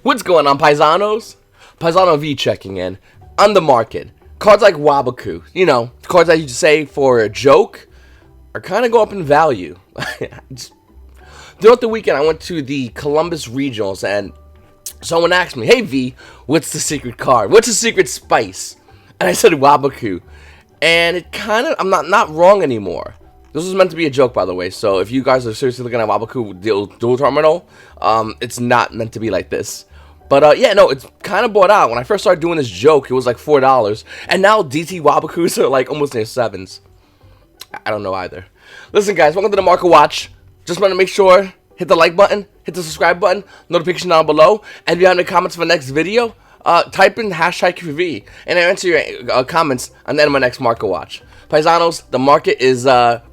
What's going on, Paisanos? Paisano V checking in. On the market, cards like Wabaku, cards that you say for a joke, are kind of go up in value. Throughout the weekend, I went to the Columbus Regionals, and someone asked me, "Hey V, what's the secret card? What's the secret spice?" And I said Wabaku, and it kind of, I'm not wrong anymore. This was meant to be a joke, by the way, so if you guys are seriously looking at Wabaku dual terminal, it's not meant to be like this. But yeah, no, it's kind of bought out. When I first started doing this joke, it was like $4, and now DT Wabakus are like almost near 7s. I don't know either. Listen, guys, welcome to the Market Watch. Just want to make sure, hit the like button, hit the subscribe button, notification down below, and if you have any comments for the next video, type in hashtag QV, and I'll answer your comments on the end of my next Market Watch. Paisanos, the market is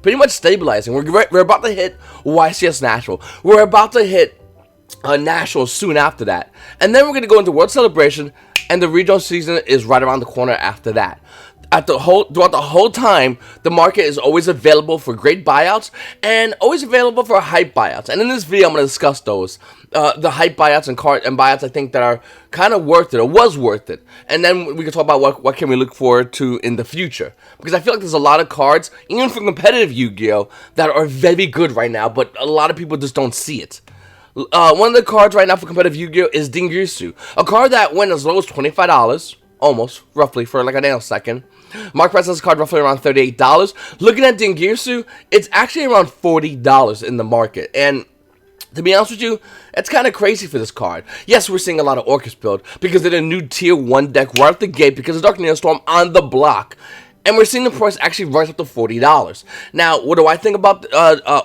pretty much stabilizing. We're about to hit YCS National. We're about to hit Nationals soon after that, and then we're going to go into World Celebration, and the regional season is right around the corner after that. Throughout the whole time, the market is always available for great buyouts and always available for hype buyouts. And in this video, I'm going to discuss those, the hype buyouts and buyouts I think that are kind of worth it or was worth it. And then we can talk about what can we look forward to in the future, because I feel like there's a lot of cards, even for competitive Yu-Gi-Oh, that are very good right now, but a lot of people just don't see it. One of the cards right now for competitive Yu-Gi-Oh is Dingirsu, a card that went as low as $25, almost, roughly, for like a nanosecond. Mark price on this card roughly around $38. Looking at Dingirsu, it's actually around $40 in the market, and to be honest with you, it's kind of crazy for this card. Yes, we're seeing a lot of Orcus build because they're a new tier 1 deck right out the gate because of Dark Neostorm on the block. And we're seeing the price actually rise up to $40. Now, what do I think about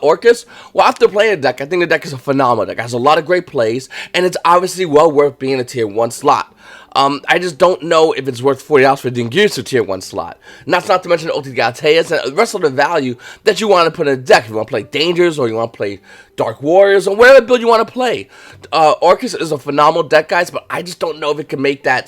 Orcus? Well, after playing the deck, I think the deck is a phenomenal deck. It has a lot of great plays, and it's obviously well worth being a tier 1 slot. I just don't know if it's worth $40 for Dingirsu tier 1 slot. And that's not to mention the Otigateas and the rest of the value that you want to put in a deck. If you want to play Dangers, or you want to play Dark Warriors, or whatever build you want to play. Orcus is a phenomenal deck, guys, but I just don't know if it can make that,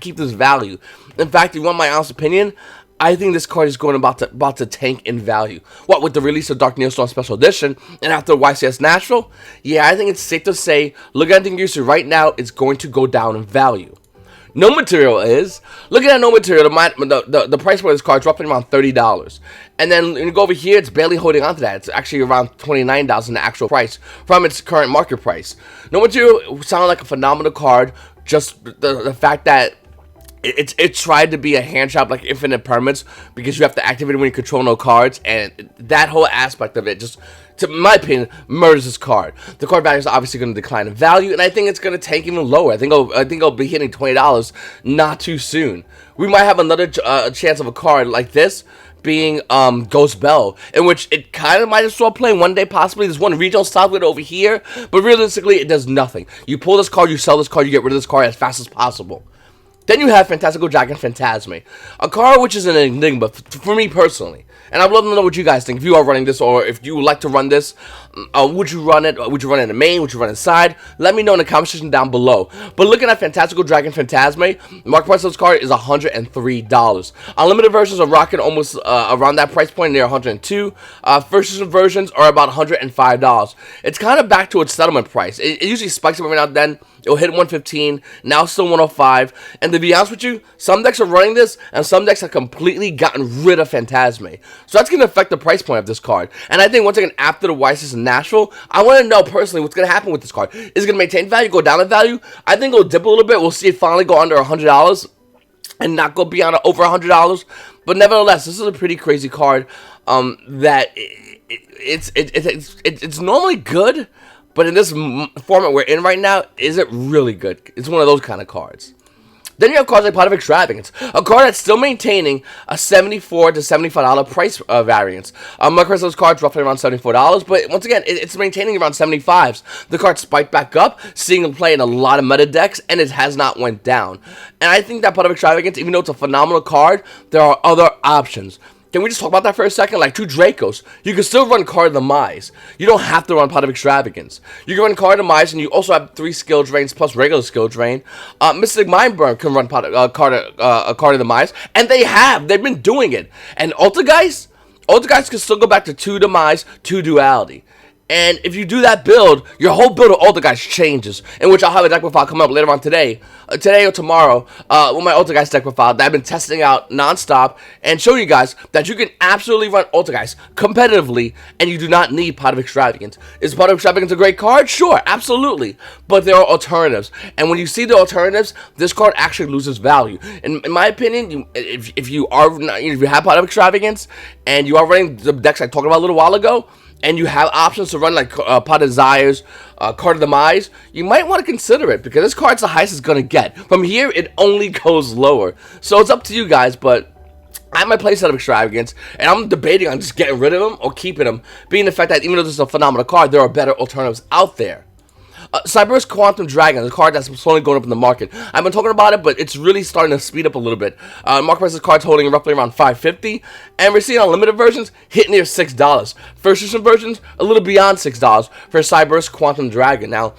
keep this value. In fact, if you want my honest opinion, I think this card is going about to tank in value. What, with the release of Dark Neostorm Special Edition and after YCS National? Yeah, I think it's safe to say, look at Dingirsu right now, it's going to go down in value. No material is, looking at no material, the price for this card is roughly around $30. And then when you go over here, it's barely holding on to that. It's actually around $29 in the actual price from its current market price. No material sounded like a phenomenal card, just the fact that it tried to be a hand trap like Infinite Permits, because you have to activate it when you control no cards, and that whole aspect of it just, to my opinion, murders this card. The card value is obviously going to decline in value, and I think it's going to tank even lower. I think it'll be hitting $20 not too soon. We might have another chance of a card like this being Ghost Bell, in which it kind of might as well play one day possibly. There's one regional style with it over here, but realistically it does nothing. You pull this card, you sell this card, you get rid of this card as fast as possible. Then you have Fantastical Dragon Phantasme, a card which is an enigma for me personally. And I'd love to know what you guys think. If you are running this, or if you would like to run this, would you run it? Would you run it in the main? Would you run it inside? Let me know in the comment section down below. But looking at Fantastical Dragon Phantasme, the market price of this card is $103. Unlimited versions are rocking almost around that price point, near $102. First edition versions are about $105. It's kind of back to its settlement price. It usually spikes every now and then. It'll hit 115, now still 105, and to be honest with you, some decks are running this, and some decks have completely gotten rid of Phantasme. So that's going to affect the price point of this card. And I think once again, after the YCS National, I want to know personally what's going to happen with this card. Is it going to maintain value, go down in value? I think it'll dip a little bit. We'll see it finally go under $100 and not go beyond over $100. But nevertheless, this is a pretty crazy card that it's normally good, but in this format we're in right now, is it really good? It's one of those kind of cards. Then you have cards like Pot of Extravagance, a card that's still maintaining a $74 to $75 price variance. My price of those cards roughly around $74, but once again, it's maintaining around 75s. The card spiked back up, seeing it play in a lot of meta decks, and it has not went down. And I think that Pot of Extravagance, even though it's a phenomenal card, there are other options. Can we just talk about that for a second? Like 2 Dracos. You can still run Card of the Demise. You don't have to run Pot of Extravagance. You can run Card of the Demise, and you also have 3 skill drains plus regular skill drain. Mystic Mindburn can run Card of the Demise, and they have. They've been doing it. And Ultigeist can still go back to 2 Demise, 2 Duality. And if you do that build, your whole build of Ultra changes, in which I'll have a deck profile come up later on today or tomorrow, with my Ultra deck profile that I've been testing out nonstop, and show you guys that you can absolutely run Ultra competitively, and you do not need Pot of Extravagance. Is Pot of Extravagance a great card? Sure, absolutely, but there are alternatives, and when you see the alternatives, this card actually loses value. In my opinion, if you have Pot of Extravagance, and you are running the decks I talked about a little while ago, and you have options to run like Pot of Desires, Card of Demise, you might want to consider it, because this card's the highest it's going to get. From here, it only goes lower. So it's up to you guys, but I have my playset of Extravagance, and I'm debating on just getting rid of them or keeping them, being the fact that even though this is a phenomenal card, there are better alternatives out there. Cyberus Quantum Dragon is a card that's slowly going up in the market. I've been talking about it, but it's really starting to speed up a little bit. Market price of card's holding roughly around $5.50, and we're seeing unlimited versions hit near $6. First edition versions a little beyond $6 for Cyberus Quantum Dragon. Now,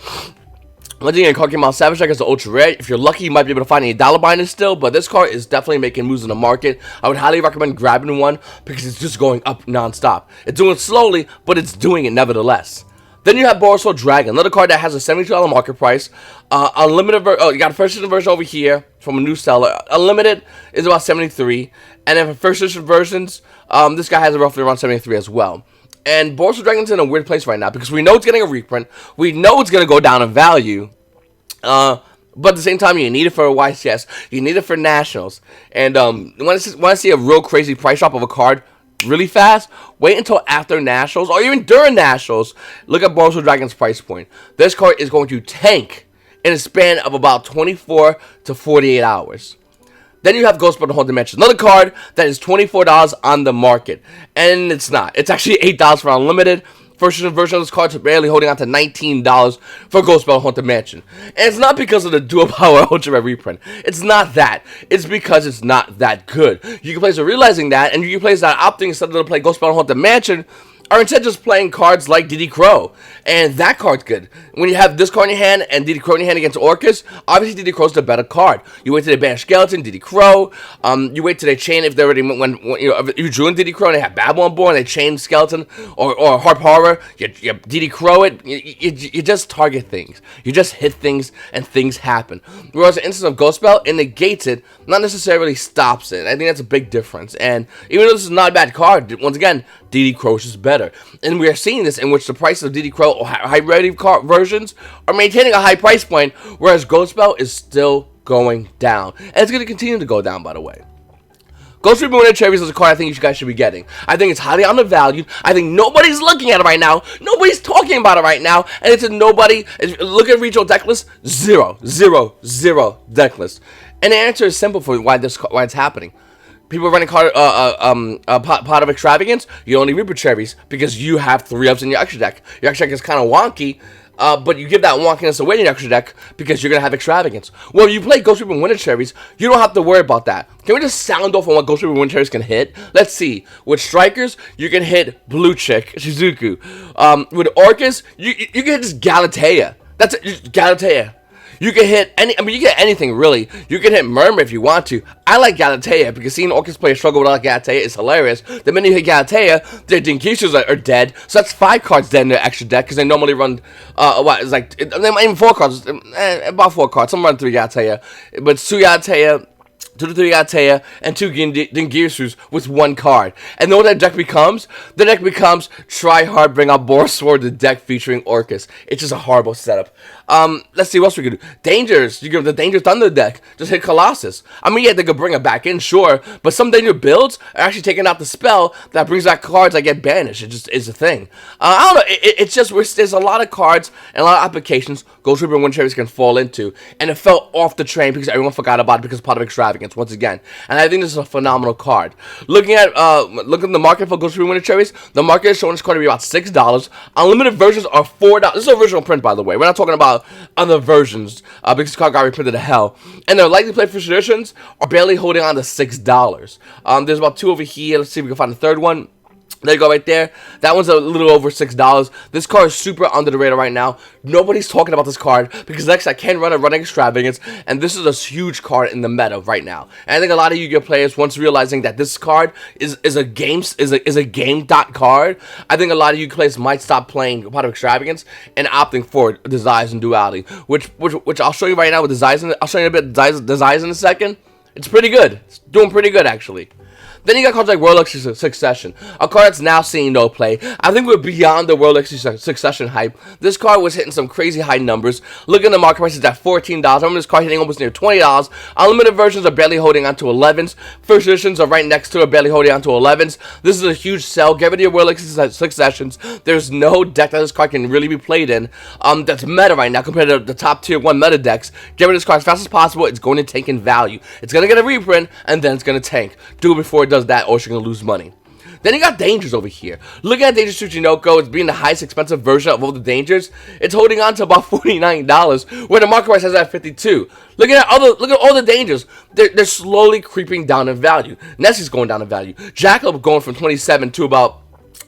once again, card came out Savage Strike is an ultra rare. If you're lucky, you might be able to find a dollar binders still, but this card is definitely making moves in the market. I would highly recommend grabbing one because it's just going up non-stop. It's doing it slowly, but it's doing it nevertheless. Then you have Borisol Dragon, another card that has a $72 market price. Unlimited, you got a first edition version over here from a new seller. Unlimited is about $73, and then for first edition versions, this guy has roughly around $73 as well. And Borisol Dragon's in a weird place right now because we know it's getting a reprint. We know it's going to go down in value. But at the same time, you need it for a YCS. You need it for Nationals. And when I see a real crazy price drop of a card really fast, wait until after Nationals or even during Nationals. Look at Borisol Dragon's price point. This card is going to tank in a span of about 24 to 48 hours. Then you have Ghostbusters the Haunted Dimension, another card that is $24 on the market, and it's not. It's actually $8 for Unlimited. First version of this card is barely holding on to $19 for Ghostbusters Haunted Mansion. And it's not because of the Dual Power Ultra Rare reprint. It's not that. It's because it's not that good. You can play so realizing that, and you can play that opting instead of play Ghostbusters Haunted Mansion, or instead just playing cards like Diddy Crow. And that card's good. When you have this card in your hand and Diddy Crow in your hand against Orcus, obviously Diddy Crow's the better card. You wait till they ban Skeleton, Diddy Crow. You wait till they chain if they already if you drew in Diddy Crow and they have Babylon Born and they chain Skeleton or Harp Horror, you Diddy Crow it. You just target things. You just hit things and things happen. Whereas the instance of Ghost Spell, it negates it, not necessarily stops it. I think that's a big difference. And even though this is not a bad card, once again, Diddy Crow is just better. And we are seeing this in which the prices of Diddy Crow or high-rated versions are maintaining a high price point, whereas Ghost Spell is still going down. And it's going to continue to go down, by the way. Ghost Reborn and Cherries is a card I think you guys should be getting. I think it's highly undervalued. I think nobody's looking at it right now. Nobody's talking about it right now. And it's a nobody. Look at regional deck list. Zero deck list. And the answer is simple for why it's happening. People are running Pot of Extravagance. You only Reaper Cherries because you have 3-ups in your extra deck. Your extra deck is kind of wonky, but you give that wonkiness away in your extra deck because you're going to have Extravagance. Well, you play Ghost Reaper Winter Cherries, you don't have to worry about that. Can we just sound off on what Ghost Reaper Winter Cherries can hit? Let's see. With Strikers, you can hit Blue Chick, Shizuku. With Orcus, you can hit just Galatea. That's it, just Galatea. You can hit you get anything really. You can hit Murmur if you want to. I like Galatea because seeing Orcus players struggle without Galatea is hilarious. The minute you hit Galatea, their Dinkisus are dead. So that's 5 cards dead in their extra deck because they normally run, it's like, they might even 4 cards, about 4 cards. Some run 3 Galatea. But 2 Galatea, 2 to 3 Galatea, and 2 Dingisus with 1 card. And know what that deck becomes? The deck becomes Try Hard, Bring Out Borsword, the deck featuring Orcus. It's just a horrible setup. Let's see what else we can do. Dangers. You give the Danger Thunder deck. Just hit Colossus. I mean, yeah, they could bring it back in, sure. But some Danger builds are actually taking out the spell that brings back cards that get banished. It just is a thing. I don't know. It's just, there's a lot of cards and a lot of applications Ghost Reaper and Wind Cherries can fall into. And it fell off the train because everyone forgot about it because Pot of Extravagance, once again. And I think this is a phenomenal card. Looking at the market for Ghost Reaper and Wind Cherries, the market is showing this card to be about $6. Unlimited versions are $4. This is original print, by the way. We're not talking about other versions because this card got reprinted to hell. And the likely play first editions are barely holding on to $6. There's about 2 over here. Let's see if we can find the third one. There you go right there. That one's a little over $6. This card is super under the radar right now. Nobody's talking about this card because next I can run a running extravagance, and this is a huge card in the meta right now. And I think a lot of Yu-Gi-Oh players, once realizing that this card is a game dot card, I think a lot of Yu-Gi-Oh players might stop playing part of extravagance and opting for Desires and Duality, which I'll show you right now with Desires. I'll show you a bit of Desires in a second. It's pretty good. It's doing pretty good actually. Then you got cards like World Elixir Succession, a card that's now seeing no play. I think we're beyond the World Elixir Succession hype. This card was hitting some crazy high numbers. Look at the market price, it's at $14. I remember this card hitting almost near $20. Unlimited versions are barely holding on to 11s. First editions are right next to it, barely holding on to 11s. This is a huge sell. Get rid of your World Elixir Successions. There's no deck that this card can really be played in that's meta right now compared to the top tier 1 meta decks. Get rid of this card as fast as possible. It's going to tank in value. It's going to get a reprint, and then it's going to tank. Do it before it does that, or you're going to lose money. Then you got Dangers over here. Looking at Dangers Tsuchinoko, it's being the highest expensive version of all the Dangers. It's holding on to about $49, where the market price has at $52. Look at all the Dangers. They're slowly creeping down in value. Nessie's going down in value. Jackalope going from 27 to about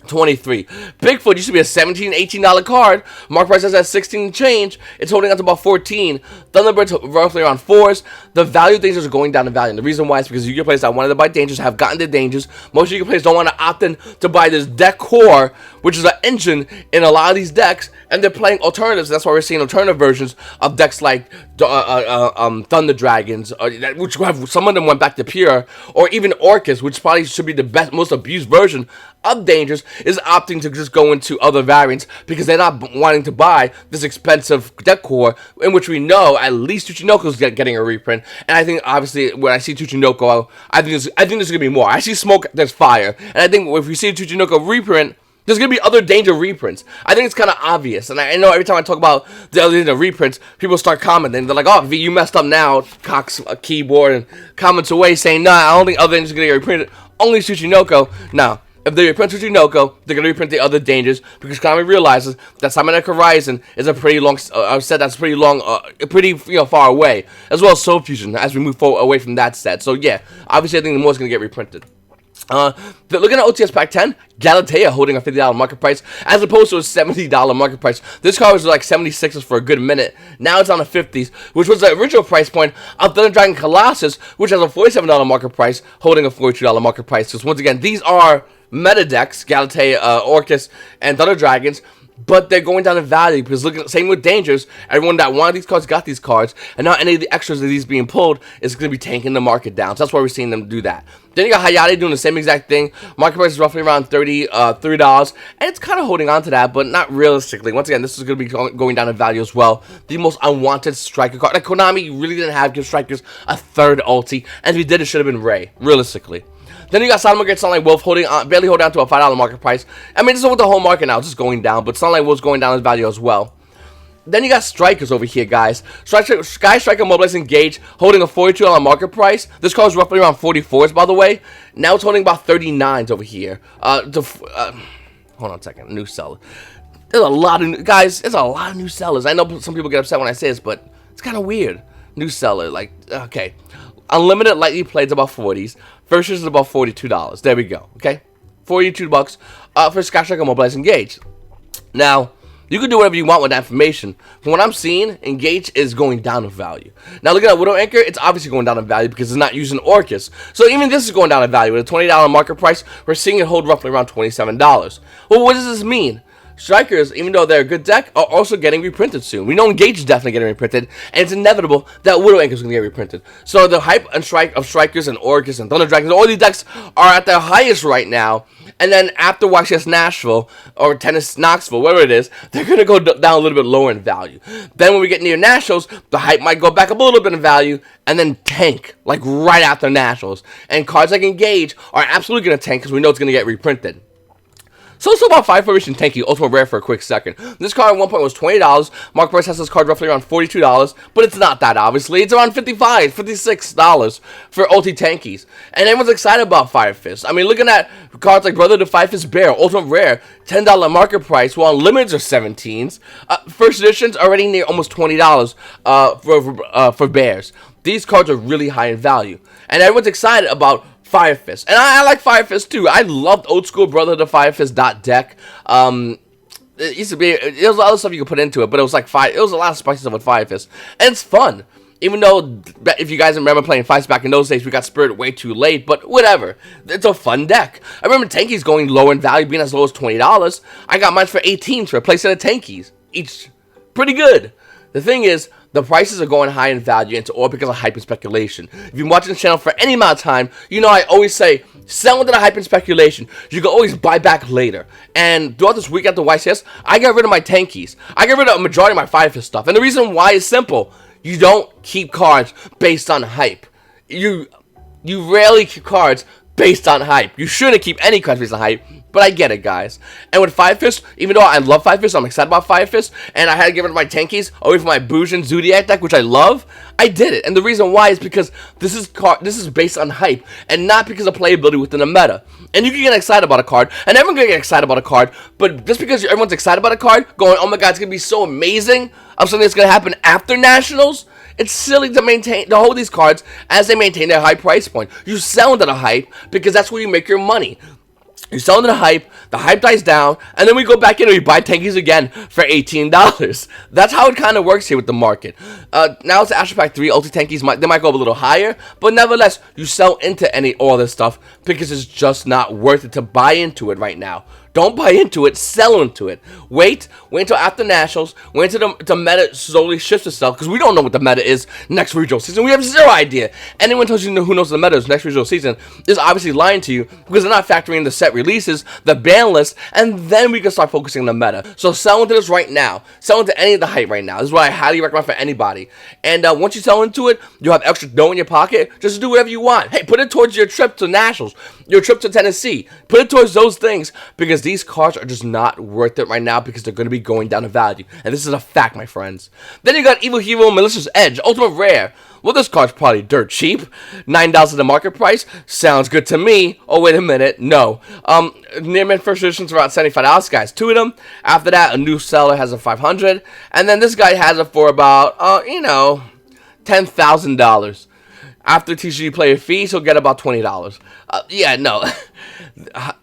23. Bigfoot used to be a $17, $18 card. Market price is at 16 change. It's holding on to about 14. Thunderbird's roughly around 4s. The value of Dangers are going down in value. And the reason why is because Yu-Gi-Oh players that wanted to buy Dangers have gotten the Dangers. Most Yu-Gi-Oh players don't want to opt in to buy this deck core, which is an engine in a lot of these decks, and they're playing alternatives. That's why we're seeing alternative versions of decks like Thunder Dragons, which some of them went back to Pure, or even Orcus, which probably should be the best, most abused version of Dangers, is opting to just go into other variants because they're not wanting to buy this expensive deck core, in which we know at least Tsuchinoko's getting a reprint. And I think obviously when I see Tsuchinoko, I think there's gonna be more. I see smoke, there's fire, and I think if we see a Tsuchinoko reprint, there's going to be other Danger reprints. I think it's kind of obvious. And I know every time I talk about the other Danger reprints, people start commenting. They're like, oh, V, you messed up now. Cocks a keyboard and comments away saying, nah, I don't think other Dangers are going to get reprinted. Only Tsuchinoko. Now, if they reprint Tsuchinoko, they're going to reprint the other Dangers because Konami realizes that Simonic Horizon is a pretty long, pretty far away, as well as Soul Fusion as we move forward away from that set. So yeah, obviously I think the more is going to get reprinted. Looking at OTS Pack 10, Galatea holding a $50 market price as opposed to a $70 market price. This card was like 76s for a good minute. Now it's on the 50s, which was the original price point of Thunder Dragon Colossus, which has a $47 market price, holding a $42 market price. Because once again, these are meta decks, Galatea, Orcus, and Thunder Dragons, but they're going down in value because look, same with Dangers. Everyone that wanted these cards got these cards, and now any of the extras of these being pulled is going to be tanking the market down. So that's why we're seeing them do that. Then you got Hayate doing the same exact thing. Market price is roughly around $3, and it's kind of holding on to that, but not realistically. Once again, this is going to be going down in value as well. The most unwanted striker card. Like Konami really didn't have give strikers a third ulti, and if he did, it should have been Ray, realistically. Then you got Sunlight Sunlight Wolf barely holding on to a $5 market price. I mean, this is with the whole market now, it's just going down, but Sunlight Wolf's going down in value as well. Then you got Strikers over here, guys. Sky Striker Mobilize Engage holding a $42 market price. This card is roughly around 44s, by the way. Now it's holding about 39s over here. Hold on a second. New seller. There's a lot of there's a lot of new sellers. I know some people get upset when I say this, but it's kind of weird. New seller, like, okay. Unlimited Lightly Played is about 40s. First is about $42. There we go. Okay, $42 for Sky Striker Mobilize Engage. Now, you can do whatever you want with that information. From what I'm seeing, Engage is going down in value. Now, looking at Widow Anchor, it's obviously going down in value because it's not using Orcus. So even this is going down in value. With a $20 market price, we're seeing it hold roughly around $27. Well, what does this mean? Strikers, even though they're a good deck, are also getting reprinted soon. We know Engage is definitely getting reprinted, and it's inevitable that Widow Anchor is going to get reprinted. So the hype and Strikers and Orcus and Thunder Dragons, all these decks are at their highest right now. And then after YCS Nashville or Tennis Knoxville, whatever it is, they're going to go down a little bit lower in value. Then when we get near Nationals, the hype might go back up a little bit in value and then tank, like right after Nationals. And cards like Engage are absolutely going to tank because we know it's going to get reprinted. So let's talk about 5 Formation Tanky, Ultimate Rare for a quick second. This card at one point was $20. Market price has this card roughly around $42, but it's not that, obviously. It's around $55, $56 for Ulti Tankies. And everyone's excited about Fire Fist. I mean, looking at cards like Brother to Fire Fist Bear, Ultimate Rare, $10 market price, while Limiteds are 17s. First edition's already near almost $20 for Bears. These cards are really high in value. And everyone's excited about Fire Fist. And I like Fire Fist too. I loved old school Brotherhood of Fire Fist deck. It used to be, there was a lot of stuff you could put into it, but it was like it was a lot of spicy stuff with Fire Fist. And it's fun. Even though, if you guys remember playing fights back in those days, we got Spirit way too late, but whatever. It's a fun deck. I remember Tankies going low in value, being as low as $20. I got mine for 18 for a place of Tankies. Each, pretty good. The thing is, the prices are going high in value, and it's all because of hype and speculation. If you've been watching this channel for any amount of time, you know I always say, sell into the hype and speculation. You can always buy back later. And throughout this week after YCS, I got rid of my Tankies. I got rid of a majority of my Fire Fist stuff. And the reason why is simple. You don't keep cards based on hype. You rarely keep cards based on hype. You shouldn't keep any cards based on hype, but I get it, guys. And with Fire Fist, even though I love Fire Fist, I'm excited about Fire Fist, and I had to give rid of my Tankies away from my Bujin Zodiac deck, which I love, I did it. And the reason why is because this is based on hype, and not because of playability within the meta. And you can get excited about a card, and everyone can get excited about a card, but just because everyone's excited about a card, going, oh my god, it's going to be so amazing, of something that's going to happen after Nationals, it's silly to hold these cards as they maintain their high price point. You sell into the hype because that's where you make your money. You sell into the hype dies down, and then we go back in and we buy Tankies again for $18. That's how it kind of works here with the market. Now it's Astro Pack 3, Ulti Tankies, they might go up a little higher, but nevertheless, you sell into all this stuff because it's just not worth it to buy into it right now. Don't buy into it, sell into it. Wait until after Nationals, wait until the meta slowly shifts itself, because we don't know what the meta is next regional season. We have zero idea. Anyone tells you who knows the meta is next regional season is obviously lying to you, because they're not factoring in the set releases, the ban list, and then we can start focusing on the meta. So sell into this right now. Sell into any of the hype right now. This is what I highly recommend for anybody. And once you sell into it, you'll have extra dough in your pocket. Just do whatever you want. Hey, put it towards your trip to Nationals, your trip to Tennessee. Put it towards those things, because these cards are just not worth it right now, because they're going to be going down in value. And this is a fact, my friends. Then you got Evil Hero Malicious Edge, Ultimate Rare. Well, this card's probably dirt cheap. $9 at the market price. Sounds good to me. Oh, wait a minute. No. Near mint first editions are around $75, guys. 2 of them. After that, a new seller has a $500. And then this guy has it for about, $10,000. After TCG player fees, he'll get about $20. Yeah, no.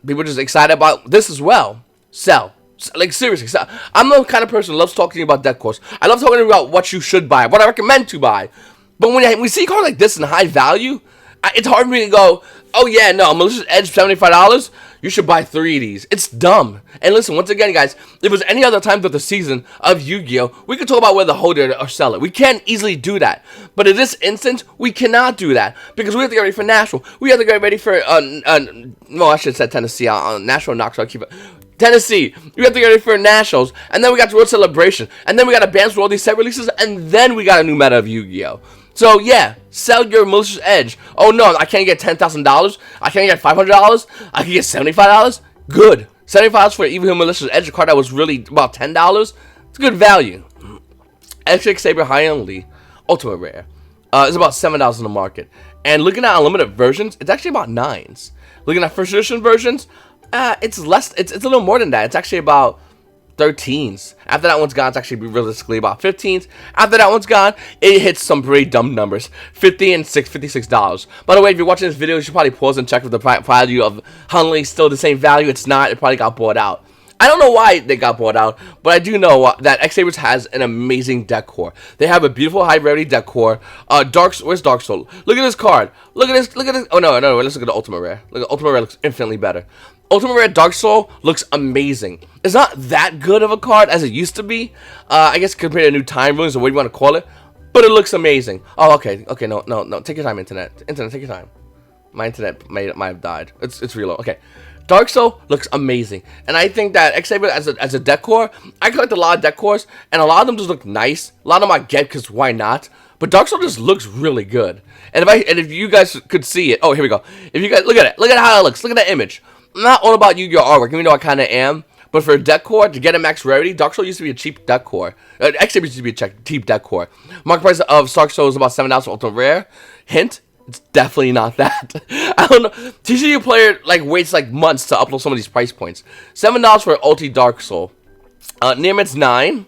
People are just excited about this as well. Sell. Like, seriously, sell. I'm the kind of person who loves talking to you about deck cores. I love talking about what you should buy, what I recommend to buy. But when we see cards like this in high value, it's hard for me to go, oh yeah, no, Malicious Edge, $75, you should buy 3 of these. It's dumb. And listen, once again, guys, if it was any other time throughout the season of Yu-Gi-Oh!, we could talk about whether to hold it or sell it. We can easily do that. But in this instance, we cannot do that, because we have to get ready for National. We have to get ready for, well, I should have said Tennessee, National Knox, so I'll keep it. Tennessee, we have to get ready for Nationals, and then we got World Celebration, and then we got to bands with all these set releases, and then we got a new meta of Yu-Gi-Oh! So yeah, sell your Malicious Edge. Oh no, I can't get $10,000. I can't get $500. I can get $75. Good. $75 for Evil Hero Malicious Edge, a card that was really about $10. It's good value. X Saber High End Lee, Ultimate Rare. It's about $7 in the market. And looking at unlimited versions, it's actually about 9s. Looking at first edition versions, it's less. It's a little more than that. It's actually about 13s. After that one's gone, it's actually realistically about 15s. After that one's gone, it hits some pretty dumb numbers. $56. By the way, if you're watching this video, you should probably pause and check if the value of Hunley is still the same value. It's not. It probably got bought out. I don't know why they got bought out, but I do know that X-Sabers has an amazing deck core. They have a beautiful high rarity deck core. Where's Dark Soul? Look at this card. Look at this. Look at this. Oh no, let's look at the Ultimate Rare. Look at Ultimate Rare, looks infinitely better. Ultimate Rare Dark Soul looks amazing. It's not that good of a card as it used to be. I guess compared to new time rules or what you want to call it, but it looks amazing. Oh, okay, no. Take your time, internet, take your time. My internet might have died. It's reload. Okay. Dark Soul looks amazing, and I think that X-Saber as a deck core, I collect a lot of deck cores, and a lot of them just look nice. A lot of them I get because why not? But Dark Soul just looks really good. And if you guys could see it, oh here we go. If you guys look at how it looks, look at that image. I'm not all about Yu-Gi-Oh artwork, even though I kind of am. But for a deck core, to get a max rarity, Dark Soul used to be a cheap deck core. X-Saber used to be a cheap deck core. Market price of Dark Soul is about $7 for Ultimate Rare. Hint. It's definitely not that. I don't know. TCG player waits months to upload some of these price points. $7 for Ulti Dark Soul. Near mint's $9.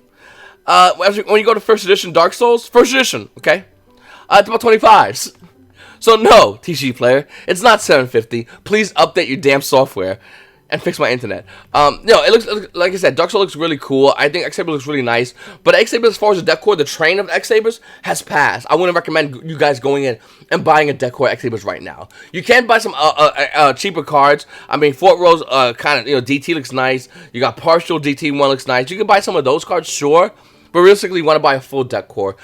When you go to first edition Dark Souls, first edition, okay, it's about $25. So no, TCG player, it's not $750. Please update your damn software and fix my internet. No, it looks like I said, Dark Soul looks really cool. I think X-Saber looks really nice. But X-Saber, as far as the deck core, the train of X-Sabers has passed. I wouldn't recommend you guys going in and buying a deck core X-Sabers right now. You can buy some cheaper cards. I mean, Fort Rose kind of, DT looks nice. You got partial DT1 looks nice. You can buy some of those cards, sure. But realistically, you want to buy a full deck core.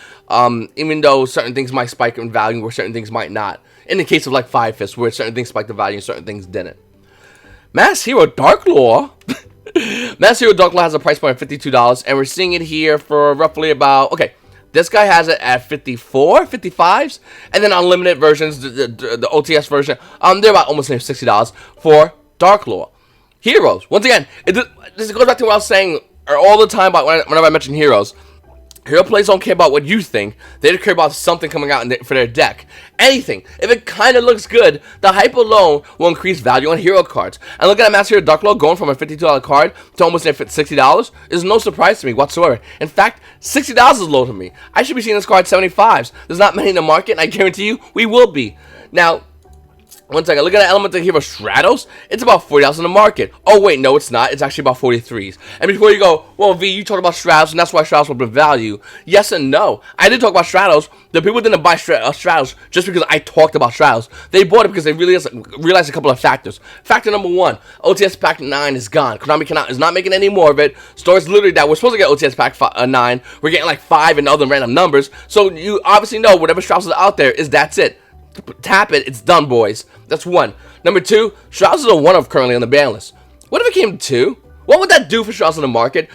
Even though certain things might spike in value where certain things might not. In the case of like Five Fists, where certain things spiked in value and certain things didn't. Mass Hero Dark Lore. Mass Hero Dark Lore has a price point of $52, and we're seeing it here for roughly about, okay, this guy has it at 54, 55s, and then unlimited versions, the OTS version, they're about almost $60 for Dark Lore. Heroes, once again, this goes back to what I was saying all the time about whenever I mention heroes. Hero players don't care about what you think. They just care about something coming out for their deck. Anything. If it kind of looks good, the hype alone will increase value on hero cards. And look at Master Hero Dark Lord going from a $52 card to almost $60 is no surprise to me whatsoever. In fact, $60 is low to me. I should be seeing this card 75s. There's not many in the market, and I guarantee you we will be. Now, one second, look at the Elemental Hero Stratos. It's about $40 in the market. Oh, wait, no, it's not. It's actually about 43s. And before you go, well, V, you talked about Stratos, and that's why Stratos will bring value. Yes and no. I did talk about Stratos. The people didn't buy Stratos just because I talked about Stratos. They bought it because they realized a couple of factors. Factor number one, OTS Pack 9 is gone. Konami is not making any more of it. Stores literally that we're supposed to get OTS Pack 9. We're getting like 5 and other random numbers. So you obviously know whatever Stratos is out there that's it. Tap it, it's done, boys. That's one. Number two, Stratos is a one-off currently on the ban list. What if it came to 2? What would that do for Stratos in the market?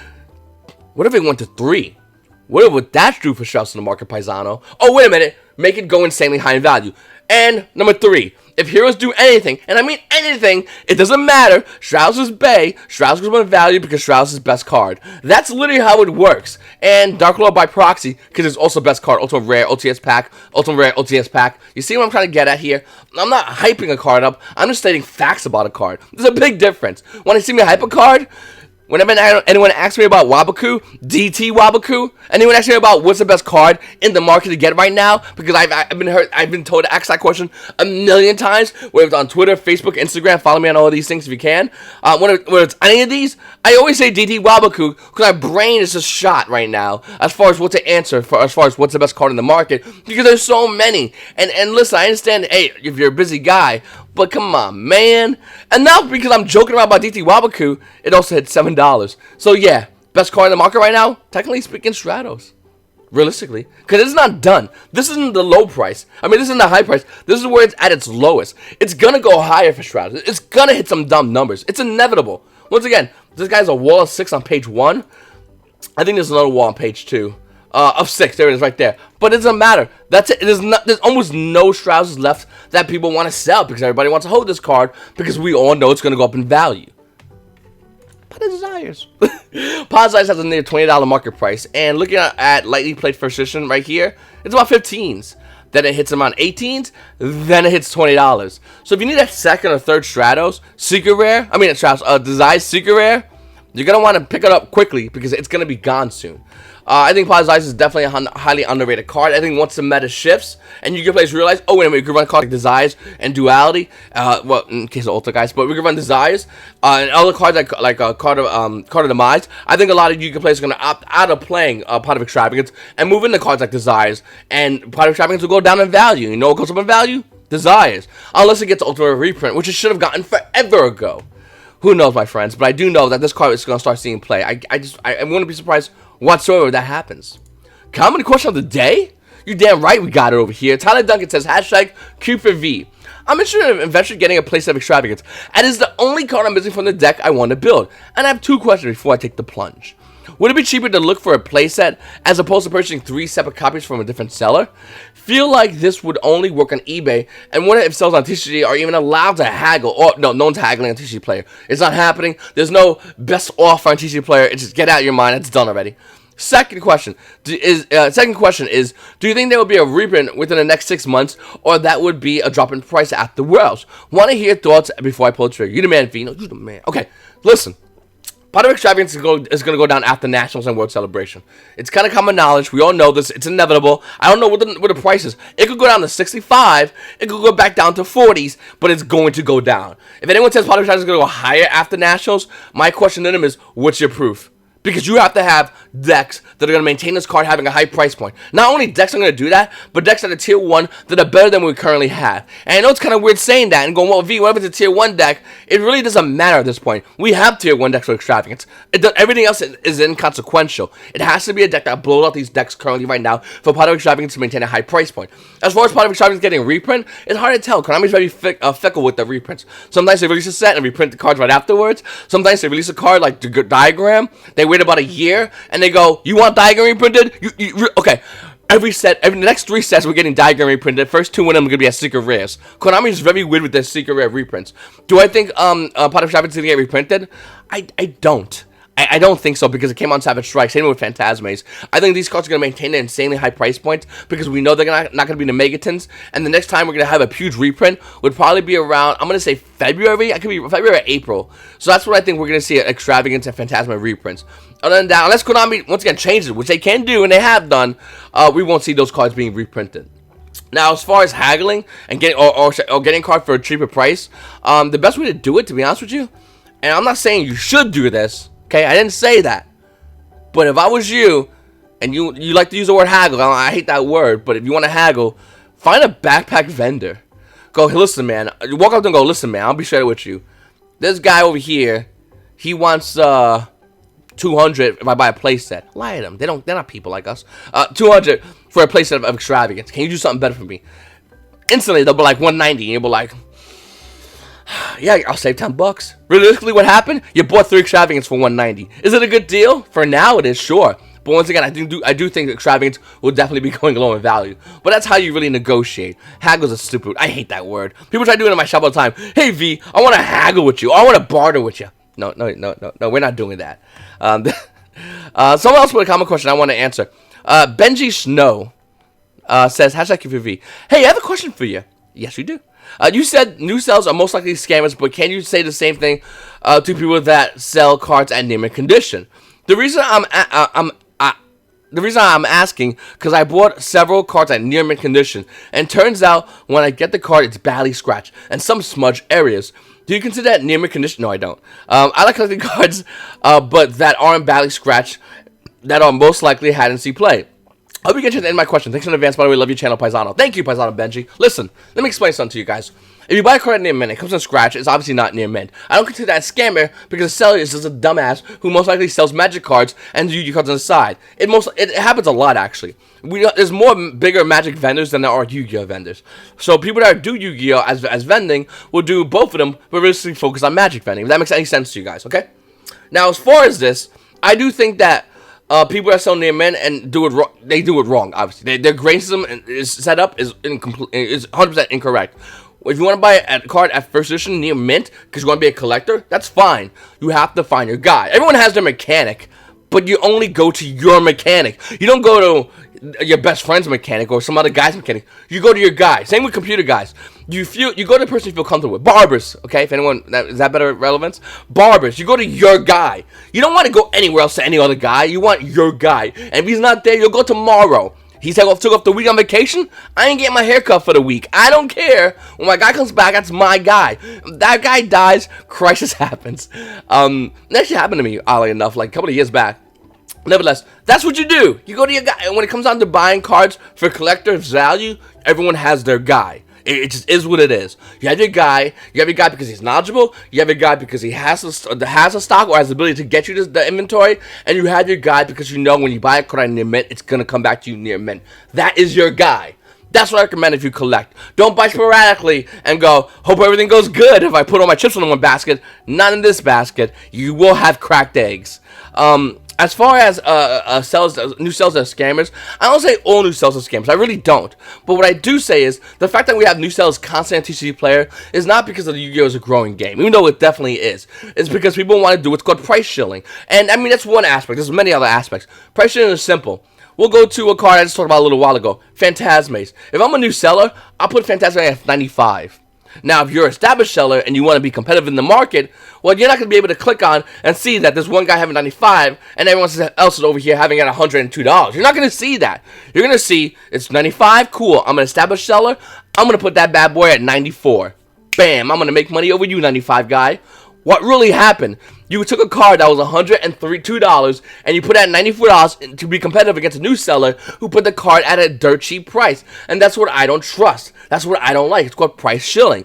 What if it went to 3? What would that do for Stratos in the market, Paisano? Oh, wait a minute. Make it go insanely high in value. And number 3, if heroes do anything, and I mean anything, it doesn't matter. Stratos is Bay. Stratos goes in value because Stratos is best card. That's literally how it works. And Dark Lord by proxy, because it's also best card. Ultimate Rare, OTS Pack, Ultimate Rare, OTS Pack. You see what I'm trying to get at here? I'm not hyping a card up. I'm just stating facts about a card. There's a big difference. When you see me hype a card, whenever anyone asks me about Wabaku, DT Wabaku, anyone asks me about what's the best card in the market to get right now, because I've been told to ask that question a million times, whether it's on Twitter, Facebook, Instagram, follow me on all of these things if you can. When it's any of these, I always say DT Wabaku, because my brain is just shot right now, as far as what to answer, as far as what's the best card in the market, because there's so many. And listen, I understand, hey, if you're a busy guy, but come on, man. And now, because I'm joking about DT Wabaku, it also hit $7. So yeah, best card in the market right now, technically speaking, Stratos. Realistically. Because it's not done. This isn't the low price. I mean, this isn't the high price. This is where it's at its lowest. It's going to go higher for Stratos. It's going to hit some dumb numbers. It's inevitable. Once again, this guy's a wall of 6 on page 1. I think there's another wall on page 2. Of 6, there it is right there. But it doesn't matter. That's it. There's almost no Stratos left that people want to sell because everybody wants to hold this card because we all know it's going to go up in value. Pot of Desires. Pot of Desires has a near $20 market price. And looking at lightly played first edition right here, it's about 15s. Then it hits them on 18s. Then it hits $20. So if you need a second or third Stratos, Secret Rare, Stratos, Desires Secret Rare, you're going to want to pick it up quickly because it's going to be gone soon. I think Pot of Desires is definitely a highly underrated card. I think once the meta shifts and you can players realize, oh wait a minute, you can run cards like Desires and Duality, well, in case of Ultra guys, but we can run Desires and other cards like Card of Demise. I think a lot of you players are going to opt out of playing Pot of Extravagance and move into cards like Desires, and Pot of Extravagance will go down in value. You know what goes up in value? Desires. Unless it gets Ultimate Reprint, which it should have gotten forever ago. Who knows, my friends? But I do know that this card is going to start seeing play. I wouldn't be surprised whatsoever if that happens. Common question of the day? You damn right we got it over here. Tyler Duncan says, hashtag Q for V. I'm interested in eventually getting a playset of Extravagance. And it's the only card I'm missing from the deck I want to build. And I have 2 questions before I take the plunge. Would it be cheaper to look for a playset as opposed to purchasing 3 separate copies from a different seller? Feel like this would only work on eBay, and what if sellers on TCG are even allowed to haggle? Or no one's haggling on TCG Player. It's not happening. There's no best offer on TCG Player. It's just get out of your mind. It's done already. Second question is, do you think there will be a reprint within the next 6 months, or that would be a drop in price afterwards? Want to hear thoughts before I pull the trigger. You the man, Vino. You the man. Okay, listen. Pot of Extravagance is going to go down after Nationals and World Celebration. It's kind of common knowledge. We all know this. It's inevitable. I don't know what the price is. It could go down to 65. It could go back down to 40s, but it's going to go down. If anyone says Pot of Extravagance is going to go higher after Nationals, my question to them is, what's your proof? Because you have to have decks that are going to maintain this card having a high price point. Not only decks are going to do that, but decks that are tier 1 that are better than we currently have. And I know it's kind of weird saying that and going, well, V, whatever it's a tier 1 deck, it really doesn't matter at this point. We have tier 1 decks for Extravagance. Everything else is inconsequential. It has to be a deck that blows out these decks currently right now for Pot of Extravagance to maintain a high price point. As far as Pot of Extravagance getting a reprint, it's hard to tell. Konami's very fickle with the reprints. Sometimes they release a set and reprint the cards right afterwards. Sometimes they release a card like the Diagram. They wait about a year and they go, you want Diagram reprinted? Okay. The next 3 sets we're getting Diagram reprinted. First 2 of them are going to be as secret rares. Konami is very weird with their secret rare reprints. Do I think Pot of Extravagance is going to get reprinted? I don't. I don't think so because it came on Savage Strike. Same with Phantasmes. I think these cards are going to maintain an insanely high price point because we know they're not going to be the Megatons. And the next time we're going to have a huge reprint would probably be around, I'm going to say February. I could be February or April. So that's what I think we're going to see, Extravagance and Phantasma reprints. Other than that, unless Konami once again changes it, which they can do and they have done, we won't see those cards being reprinted. Now, as far as haggling and getting or getting a card for a cheaper price, the best way to do it, to be honest with you, and I'm not saying you should do this. Okay, I didn't say that. But if I was you, and you like to use the word haggle, I hate that word, but if you want to haggle, find a backpack vendor. Go, hey, listen, man. You walk up to them and go, listen, man, I'll be straight with you. This guy over here, he wants 200 if I buy a playset. Lie to them. They're not people like us. 200 for a playset of Extravagance. Can you do something better for me? Instantly, they'll be like 190, and you'll be like, yeah, I'll save $10. Realistically, what happened? You bought 3 Extravagance for 190. Is it a good deal? For now, it is, sure. But once again, I do think Extravagance will definitely be going low in value. But that's how you really negotiate. Haggles are stupid. I hate that word. People try to do it in my shop all the time. Hey, V, I want to haggle with you. I want to barter with you. No, we're not doing that. Someone else put a common question I want to answer. Benji Snow says, #QVV. Hey, I have a question for you. Yes, you do. You said new sales are most likely scammers, but can you say the same thing to people that sell cards at name and condition? The reason I'm asking because I bought several cards at near mint condition, and turns out when I get the card, it's badly scratched and some smudged areas. Do you consider that near mint condition? No, I don't. I like collecting cards, but that aren't badly scratched, that are most likely had in C play. I hope you get to the end of my question. Thanks in advance, by the way. Love your channel, Paisano. Thank you, Paisano Benji. Listen, let me explain something to you guys. If you buy a card at near mint, it comes in scratch, it's obviously not near mint. I don't consider that a scammer because the seller is just a dumbass who most likely sells Magic cards and Yu-Gi-Oh cards on the side. It happens a lot, actually. There's more bigger Magic vendors than there are Yu-Gi-Oh vendors. So people that do Yu-Gi-Oh as vending will do both of them, but really focus on Magic vending. If that makes any sense to you guys, okay? Now, as far as this, I do think that people that sell near mint and do it wrong, they do it wrong, obviously. Their grain system is set up is 100% incorrect. If you want to buy a card at first edition near mint because you want to be a collector, that's fine. You have to find your guy. Everyone has their mechanic, but you only go to your mechanic. You don't go to your best friend's mechanic or some other guy's mechanic. You go to your guy. Same with computer guys. You go to the person you feel comfortable with. Barbers, okay? If anyone, is that better relevance? Barbers, you go to your guy. You don't want to go anywhere else to any other guy. You want your guy. And if he's not there, you'll go tomorrow. He took off the week on vacation. I ain't getting my hair cut for the week. I don't care. When my guy comes back, that's my guy. If that guy dies, crisis happens. That actually happened to me, oddly enough, like a couple of years back. Nevertheless, that's what you do. You go to your guy. And when it comes down to buying cards for collector's value, everyone has their guy. It just is what it is. You have your guy. You have your guy because he's knowledgeable. You have your guy because he has a stock or has the ability to get you the inventory. And you have your guy because you know when you buy a card near mint, it's going to come back to you near mint. That is your guy. That's what I recommend if you collect. Don't buy sporadically and go, hope everything goes good if I put all my chips in one basket. Not in this basket. You will have cracked eggs. As far as new sales that are scammers, I don't say all new sales are scammers. I really don't. But what I do say is the fact that we have new sales constant on TCG Player is not because of the Yu-Gi-Oh! Is a growing game, even though it definitely is. It's because people want to do what's called price shilling. And I mean, that's one aspect. There's many other aspects. Price shilling is simple. We'll go to a card I just talked about a little while ago, Phantasmes. If I'm a new seller, I'll put Phantasmes at 95. Now, if you're an established seller and you want to be competitive in the market, well, you're not going to be able to click on and see that there's one guy having 95 and everyone else is over here having it at $102. You're not going to see that. You're going to see it's 95, cool. I'm an established seller. I'm going to put that bad boy at 94. Bam, I'm going to make money over you, 95 guy. What really happened? You took a card that was $102 and you put it at $94 to be competitive against a new seller who put the card at a dirt cheap price. And that's what I don't trust. That's what I don't like. It's called price shilling.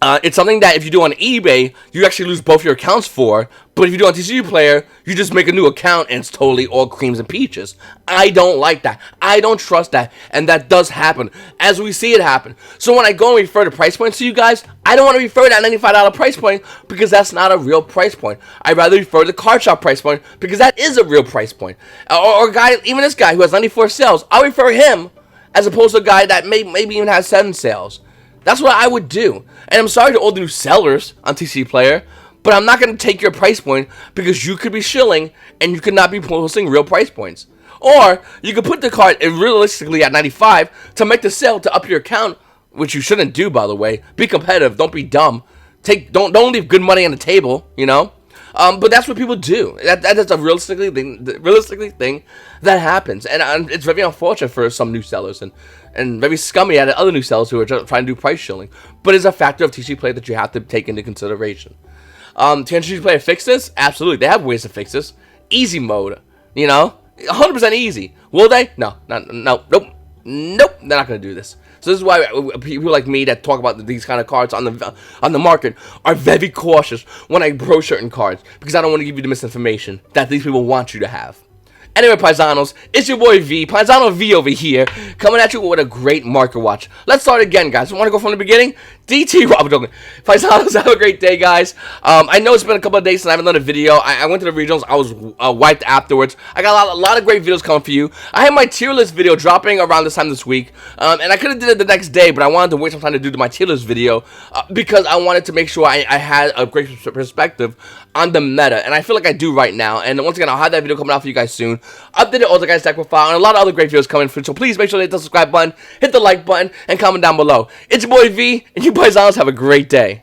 It's something that if you do on eBay, you actually lose both your accounts for. But if you do on TCG Player, you just make a new account and it's totally all creams and peaches. I don't like that. I don't trust that. And that does happen as we see it happen. So when I go and refer to price points to you guys, I don't want to refer to that $95 price point because that's not a real price point. I'd rather refer to the card shop price point because that is a real price point. Or a guy, even this guy who has 94 sales, I'll refer him as opposed to a guy that maybe even has 7 sales. That's what I would do. And I'm sorry to all the new sellers on TCG Player, but I'm not going to take your price point because you could be shilling and you could not be posting real price points. Or you could put the card realistically at 95 to make the sale to up your account, which you shouldn't do, by the way. Be competitive. Don't be dumb. Don't leave good money on the table, you know. But that's what people do. That is a realistically thing that happens, and it's very unfortunate for some new sellers and very scummy at other new sellers who are trying to do price shilling. But it's a factor of TCG Play that you have to take into consideration. Can TCG Play fix this? Absolutely, they have ways to fix this. Easy mode, you know, 100% easy. Will they? No, nope. They're not gonna do this. So this is why people like me that talk about these kind of cards on the market are very cautious when I approach certain cards because I don't want to give you the misinformation that these people want you to have. Anyway, Paisanos, it's your boy V, Paisano V over here, coming at you with a great market watch. Let's start again, guys. Want to go from the beginning? DT Robert. Paisanos, have a great day, guys. I know it's been a couple of days since I haven't done a video. I went to the regionals. I was wiped afterwards. I got a lot of great videos coming for you. I have my tier list video dropping around this time this week, and I could have did it the next day, but I wanted to wait some time to do my tier list video because I wanted to make sure I had a great perspective on the meta, and I feel like I do right now. And once again, I'll have that video coming out for you guys soon. Updated all the guys' deck profile and a lot of other great videos coming through. So please make sure to hit the subscribe button, hit the like button, and comment down below. It's your boy V, and you Paisanos have a great day.